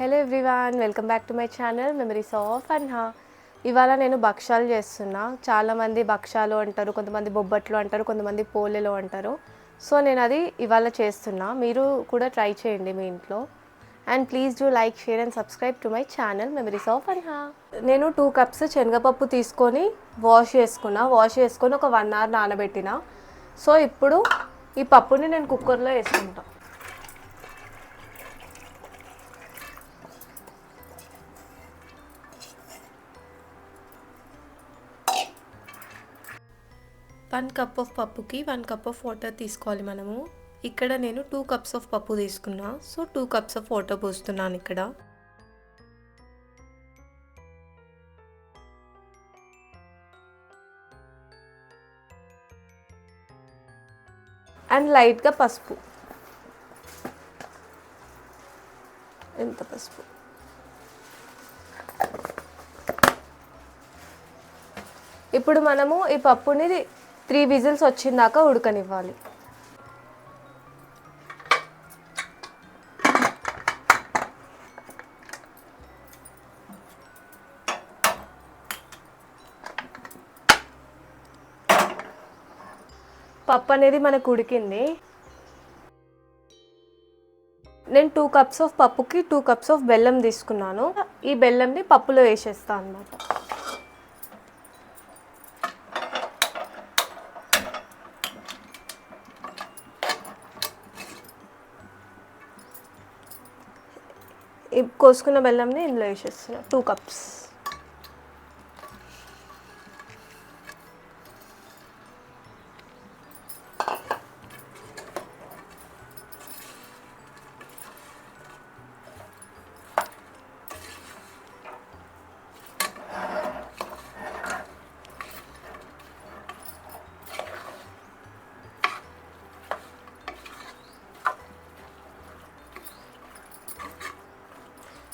Hello everyone, welcome back to my channel memories of Anha. ఇవాళ నేను భక్షాలు చేస్తున్నా. చాలామంది భక్షాలు అంటారు, కొంతమంది బొబ్బట్లు అంటారు, కొంతమంది పోలేలు అంటారు. సో నేను అది ఇవాళ చేస్తున్నా. మీరు కూడా ట్రై చేయండి మీ ఇంట్లో. And please do like, share and subscribe to my channel memories of Anha. నేను 2 కప్స్ శనగపప్పు తీసుకొని వాష్ చేసుకొని ఒక 1 అవర్ నానబెట్టిన. సో ఇప్పుడు ఈ పప్పుని నేను కుక్కర్లో వేసుకుంటాను. వన్ కప్ ఆఫ్ పప్పుకి 1 కప్ ఆఫ్ వాటర్ తీసుకోవాలి మనము. ఇక్కడ నేను 2 కప్స్ ఆఫ్ పప్పు తీసుకున్నా. సో 2 కప్స్ ఆఫ్ వాటర్ పోస్తున్నాను ఇక్కడ. అండ్ లైట్గా పసుపు. ఎంత పసుపు? ఇప్పుడు మనము ఈ పప్పుని 3 విజిల్స్ వచ్చిందాకా ఉడకనివ్వాలి. పప్పు అనేది మనకు ఉడికింది. నేను 2 కప్స్ ఆఫ్ పప్పుకి 2 కప్స్ ఆఫ్ బెల్లం తీసుకున్నాను. ఈ బెల్లంని పప్పులో వేసేస్తాను అన్నమాట. ఈ కోసుకున్న బెల్లంని ఇందులో వేసేస్తున్నా 2 కప్స్.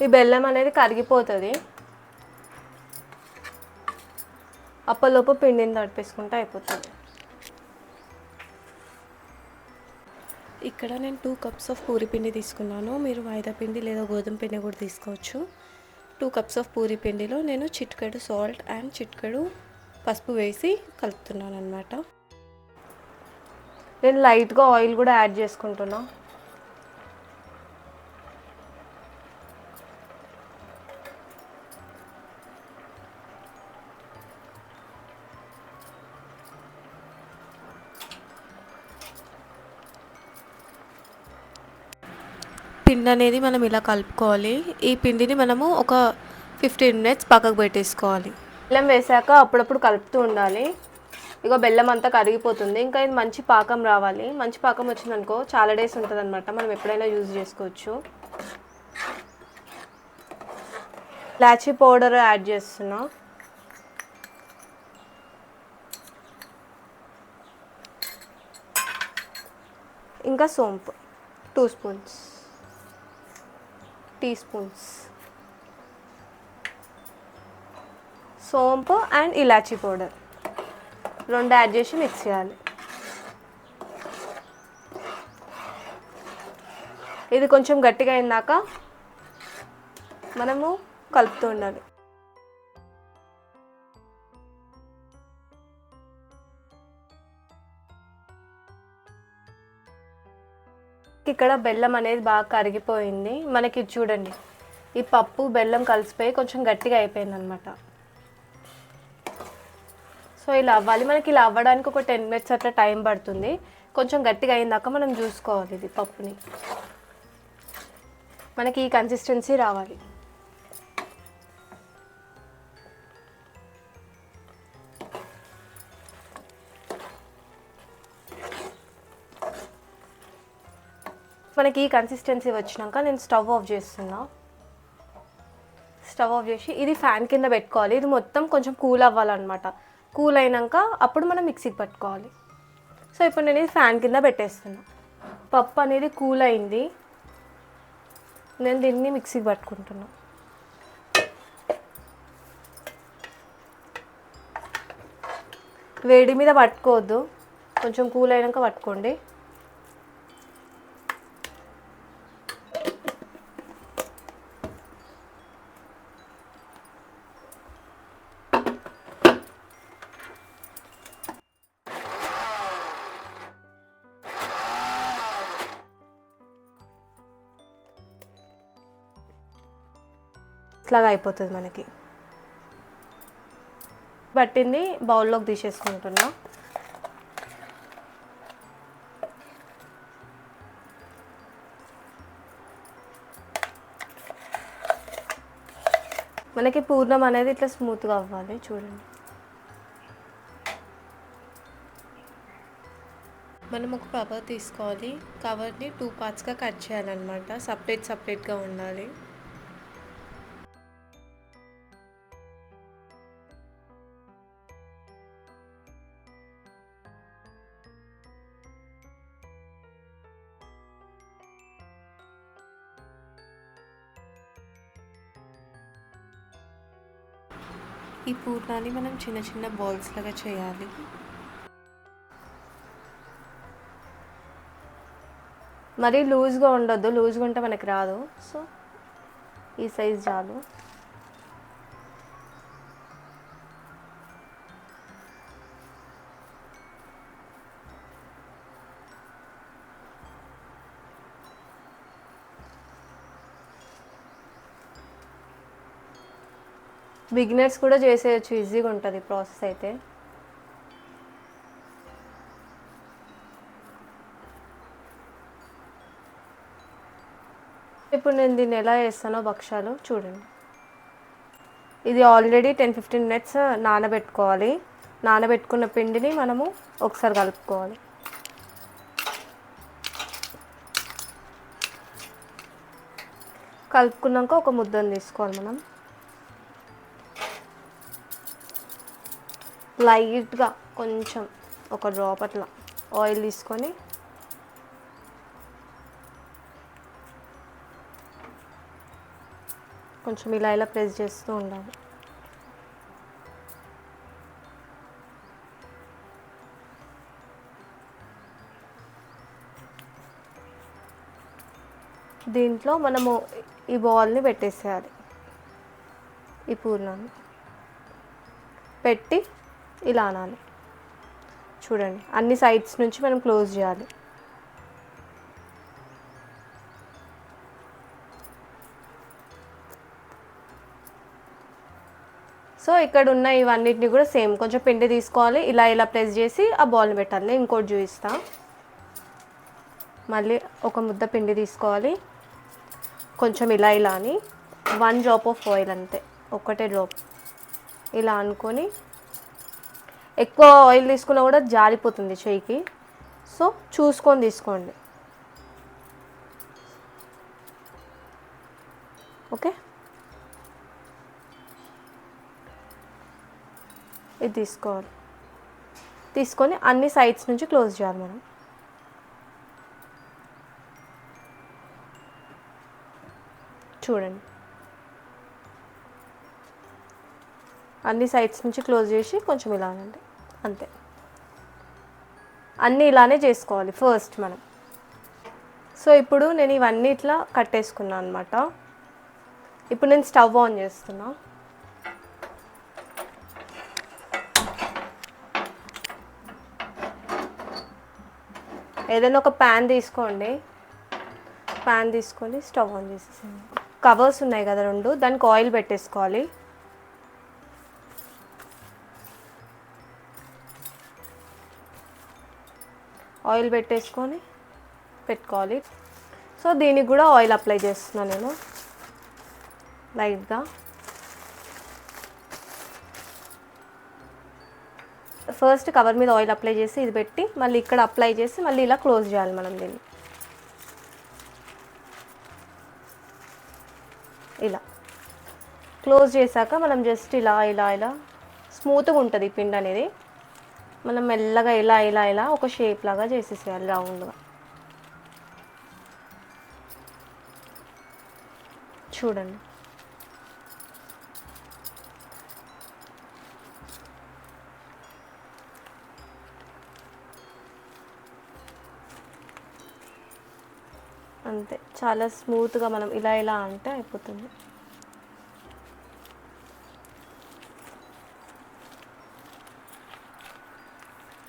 ఈ బెల్లం అనేది కరిగిపోతుంది. అప్పలోపు పిండిని తడిపేసుకుంటే అయిపోతుంది. ఇక్కడ నేను 2 కప్స్ ఆఫ్ పూరి పిండి తీసుకున్నాను. మీరు మైదా పిండి లేదా గోధుమ పిండి కూడా తీసుకోవచ్చు. 2 కప్స్ ఆఫ్ పూరి పిండిలో నేను చిటికెడు సాల్ట్ అండ్ చిటికెడు పసుపు వేసి కలుపుతున్నాను అన్నమాట. నేను లైట్గా ఆయిల్ కూడా యాడ్ చేసుకుంటున్నా. పిండి అనేది మనం ఇలా కలుపుకోవాలి. ఈ పిండిని మనము ఒక 15 మినిట్స్ పక్కకు పెట్టేసుకోవాలి. బెల్లం వేసాక అప్పుడప్పుడు కలుపుతూ ఉండాలి. ఇక బెల్లం అంతా కరిగిపోతుంది. ఇంకా ఇది మంచి పాకం రావాలి. మంచి పాకం వచ్చిందనుకో చాలా డేస్ ఉంటుంది అనమాట. మనం ఎప్పుడైనా యూజ్ చేసుకోవచ్చు. ఇలాచీ పౌడర్ యాడ్ చేస్తున్నా. ఇంకా సోంపు 2 టీ స్పూన్స్ సోంపు అండ్ ఇలాచీ పౌడర్ 2 యాడ్ చేసి మిక్స్ చేయాలి. ఇది కొంచెం గట్టిగా అయిందాక మనము కలుపుతూ ఉండాలి. ఇక్కడ బెల్లం అనేది బాగా కరిగిపోయింది. మనకి చూడండి, ఈ పప్పు బెల్లం కలిసిపోయి కొంచెం గట్టిగా అయిపోయింది అనమాట. సో ఇలా అవ్వాలి. మనకి ఇలా అవ్వడానికి ఒక 10 మినిట్స్ అట్లా టైం పడుతుంది. కొంచెం గట్టిగా అయిందాక మనం చూసుకోవాలి. ఇది పప్పుని మనకి ఈ కన్సిస్టెన్సీ రావాలి. మనకి ఈ కన్సిస్టెన్సీ వచ్చినాక నేను స్టవ్ ఆఫ్ చేస్తున్నా. స్టవ్ ఆఫ్ చేసి ఇది ఫ్యాన్ కింద పెట్టుకోవాలి. ఇది మొత్తం కొంచెం కూల్ అవ్వాలన్నమాట. కూల్ అయినాక అప్పుడు మనం మిక్సీకి పట్టుకోవాలి. సో ఇప్పుడు నేను ఇది ఫ్యాన్ కింద పెట్టేస్తున్నా. పప్పు అనేది కూల్ అయింది. నేను దీన్ని మిక్సీకి పట్టుకుంటున్నా. వేడి మీద పట్టుకోవద్దు, కొంచెం కూల్ అయినాక పట్టుకోండి. ఇట్లాగా అయిపోతుంది మనకి. పట్టింది బౌల్లోకి తీసేసుకుంటున్నా. మనకి పూర్ణం అనేది ఇట్లా స్మూత్గా అవ్వాలి చూడండి. మనం ఒక కవర్ తీసుకోవాలి. కవర్ని 2 పార్ట్స్గా కట్ చేయాలన్నమాట. సపరేట్గా ఉండాలి. ఈ పూర్ణాన్ని మనం చిన్న చిన్న బాల్స్ లాగా చేయాలి. మరీ లూజ్గా ఉండొద్దు, లూజ్గా ఉంటే మనకి రాదు. సో ఈ సైజ్ చాలు. బిగినర్స్ కూడా చేసేయచ్చు, ఈజీగా ఉంటుంది ప్రాసెస్ అయితే. ఇప్పుడు నేను దీన్ని ఎలా చేస్తానో భక్షాలు చూడండి. ఇది ఆల్రెడీ 10-15 మినిట్స్ నానబెట్టుకోవాలి. నానబెట్టుకున్న పిండిని మనము ఒకసారి కలుపుకోవాలి. కలుపుకున్నాక ఒక ముద్దను తీసుకోవాలి. మనం లైట్గా కొంచెం ఒక డ్రాప్ అట్లా ఆయిల్ తీసుకొని కొంచెం ఇలా ప్రెస్ చేస్తూ ఉండాలి. దీంట్లో మనము ఈ బాల్ని పెట్టేసేయాలి. ఈ పూర్ణాన్ని పెట్టి ఇలా అనాలి. చూడండి, అన్ని సైడ్స్ నుంచి మనం క్లోజ్ చేయాలి. సో ఇక్కడ ఉన్న ఇవన్నిటిని కూడా సేమ్ కొంచెం పిండి తీసుకోవాలి. ఇలా ప్రెస్ చేసి ఆ బాల్ని పెట్టాలి. ఇంకోటి చూపిస్తా. మళ్ళీ ఒక ముద్ద పిండి తీసుకోవాలి. కొంచెం ఇలా అని 1 డ్రాప్ ఆఫ్ ఆయిల్, అంతే, ఒకటే డ్రాప్. ఇలా అనుకొని, ఎక్కువ ఆయిల్ తీసుకున్నా కూడా జారిపోతుంది చెయ్యికి. సో చూసుకొని తీసుకోండి. ఓకే, ఇది తీసుకోవాలి. తీసుకొని అన్ని సైడ్స్ నుంచి క్లోజ్ చేయాలి మనం. చూడండి, అన్ని సైడ్స్ నుంచి క్లోజ్ చేసి కొంచెం ఇలా అనండి, అంతే. అన్నీ ఇలానే చేసుకోవాలి ఫస్ట్ మనం. సో ఇప్పుడు నేను ఇవన్నీ ఇట్లా కట్టేసుకున్నాను అనమాట. ఇప్పుడు నేను స్టవ్ ఆన్ చేస్తున్నా. ఏదైనా ఒక ప్యాన్ తీసుకోండి. ప్యాన్ తీసుకొని స్టవ్ ఆన్ చేసేసాను. కవర్స్ ఉన్నాయి కదా 2, దానికి ఆయిల్ పెట్టేసుకోవాలి. ఆయిల్ పెట్టేసుకొని పెట్టుకోవాలి. సో దీనికి కూడా ఆయిల్ అప్లై చేస్తున్నాను నేను లైట్గా. ఫస్ట్ కవర్ మీద ఆయిల్ అప్లై చేసి ఇది పెట్టి మళ్ళీ ఇక్కడ అప్లై చేసి మళ్ళీ ఇలా క్లోజ్ చేయాలి మనం దీన్ని. ఇలా క్లోజ్ చేశాక మనం జస్ట్ ఇలా స్మూత్గా ఉంటుంది పిండి అనేది. మనం మెల్లగా ఇలా ఒక షేప్ లాగా చేసేసేయాలి రౌండ్గా. చూడండి, అంతే, చాలా స్మూత్గా మనం ఇలా అంటే అయిపోతుంది.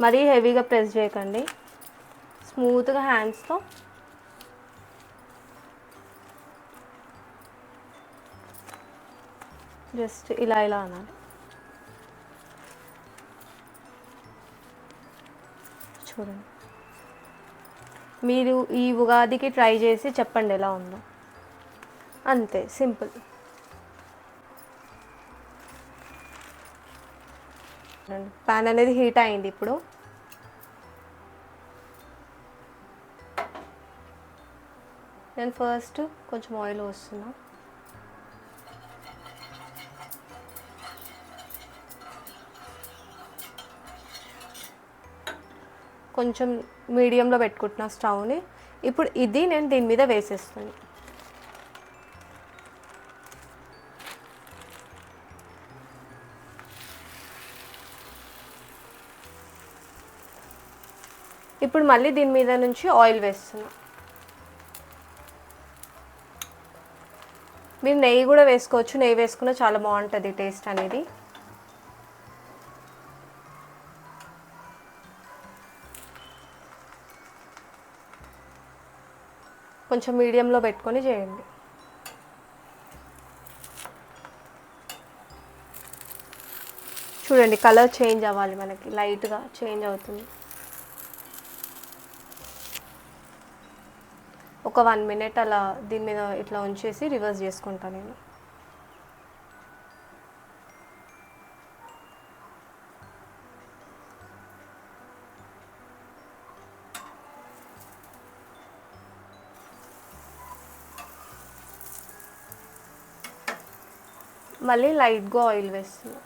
మరీ హెవీగా ప్రెస్ చేయకండి, స్మూత్గా హ్యాండ్స్తో జస్ట్ ఇలా ఇలా అనాలి. చూడండి, మీరు ఈ ఉగాదికి ట్రై చేసి చెప్పండి ఎలా ఉందో. అంతే, సింపుల్. ప్యాన్ అనేది హీట్ అయింది. ఇప్పుడు నేను ఫస్ట్ కొంచెం ఆయిల్ పోస్తున్నా. కొంచెం మీడియంలో పెట్టుకుంటున్నా స్టవ్ని. ఇప్పుడు ఇది నేను దీని మీద వేసేస్తాను. ఇప్పుడు మళ్ళీ దీని మీద నుంచి ఆయిల్ వేస్తున్నా. మీరు నెయ్యి కూడా వేసుకోవచ్చు, నెయ్యి వేసుకున్నా చాలా బాగుంటుంది టేస్ట్ అనేది. కొంచెం మీడియంలో పెట్టుకొని చేయండి. చూడండి, కలర్ చేంజ్ అవ్వాలి, మనకి లైట్గా చేంజ్ అవుతుంది. ఒక 1 మినిట్ అలా దీని మీద ఇట్లా ఉంచేసి రివర్స్ చేసుకుంటాను నేను. మళ్ళీ లైట్గా ఆయిల్ వేస్తున్నాను.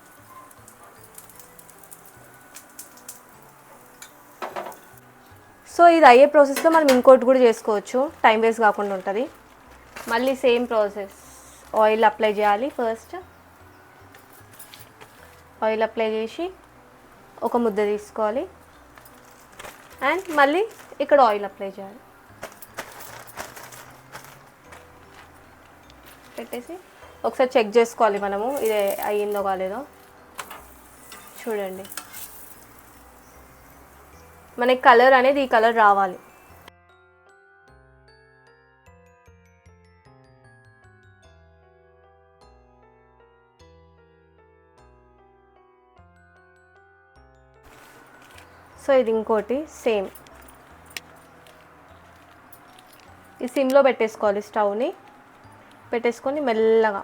సో ఇది అయ్యే ప్రాసెస్లో మనం ఇంకోటి కూడా చేసుకోవచ్చు, టైం వేస్ట్ కాకుండా ఉంటుంది. మళ్ళీ సేమ్ ప్రాసెస్, ఆయిల్ అప్లై చేయాలి. ఫస్ట్ ఆయిల్ అప్లై చేసి ఒక ముద్ద తీసుకోవాలి, అండ్ మళ్ళీ ఇక్కడ ఆయిల్ అప్లై చేయాలి. పెట్టేసి ఒకసారి చెక్ చేసుకోవాలి మనము, ఇది అయ్యిందో కాలేదో. చూడండి, మనకి కలర్ అనేది ఈ కలర్ రావాలి. సో ఇది ఇంకోటి సేమ్. ఈ సిమ్లో పెట్టేసుకోవాలి, స్టవ్ని పెట్టేసుకొని మెల్లగా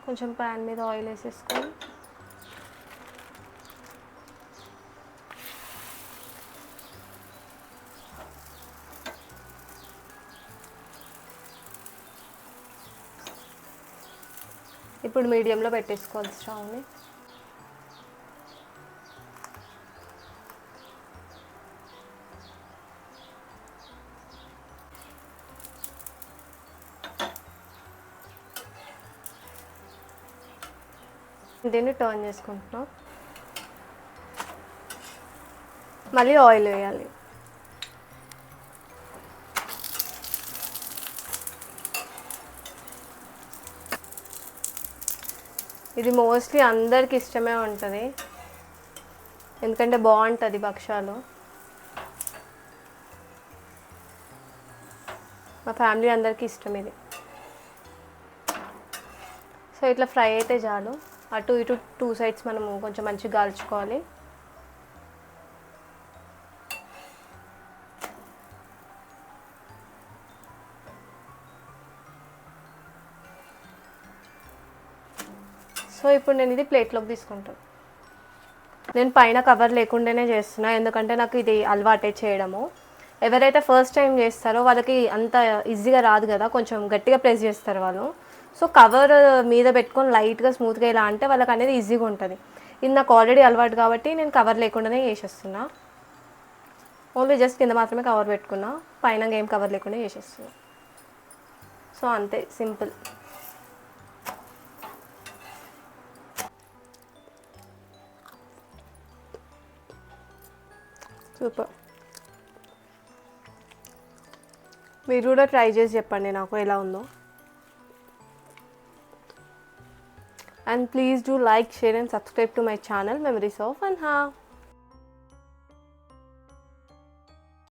కొంచెం ప్యాన్ మీద ఆయిల్ వేసేసుకొని ఇప్పుడు మీడియంలో పెట్టేసుకోవాలి స్టవ్ని. దీన్ని టర్న్ చేసుకుంటున్నాం. మళ్ళీ ఆయిల్ వేయాలి. ఇది మోస్ట్లీ అందరికి ఇష్టమే ఉంటుంది, ఎందుకంటే బాగుంటుంది భక్షాలు. మా ఫ్యామిలీ అందరికీ ఇష్టం ఇది. సో ఇట్లా ఫ్రై అయితే చాలు. అటు ఇటు 2 సైడ్స్ మనము కొంచెం మంచిగా కాల్చుకోవాలి. సో ఇప్పుడు నేను ఇది ప్లేట్లోకి తీసుకుంటాను. నేను పైన కవర్ లేకుండానే చేస్తున్నా, ఎందుకంటే నాకు ఇది అలవాటే చేయడము. ఎవరైతే ఫస్ట్ టైం చేస్తారో వాళ్ళకి అంత ఈజీగా రాదు కదా, కొంచెం గట్టిగా ప్రెస్ చేస్తారు వాళ్ళు. సో కవర్ మీద పెట్టుకొని లైట్గా స్మూత్గా ఇలా అంటే వాళ్ళకి అనేది ఈజీగా ఉంటుంది. ఇది నాకు ఆల్రెడీ అలవాటు కాబట్టి నేను కవర్ లేకుండానే చేసేస్తున్నా. ఓన్లీ జస్ట్ కింద మాత్రమే కవర్ పెట్టుకున్నా, పైన ఏం కవర్ లేకుండా చేసేస్తున్నా. సో అంతే, సింపుల్. సూపర్. మీరు కూడా ట్రై చేసి చెప్పండి నాకు ఎలా ఉందో. And please do like, share and subscribe to my channel Memories of Anha.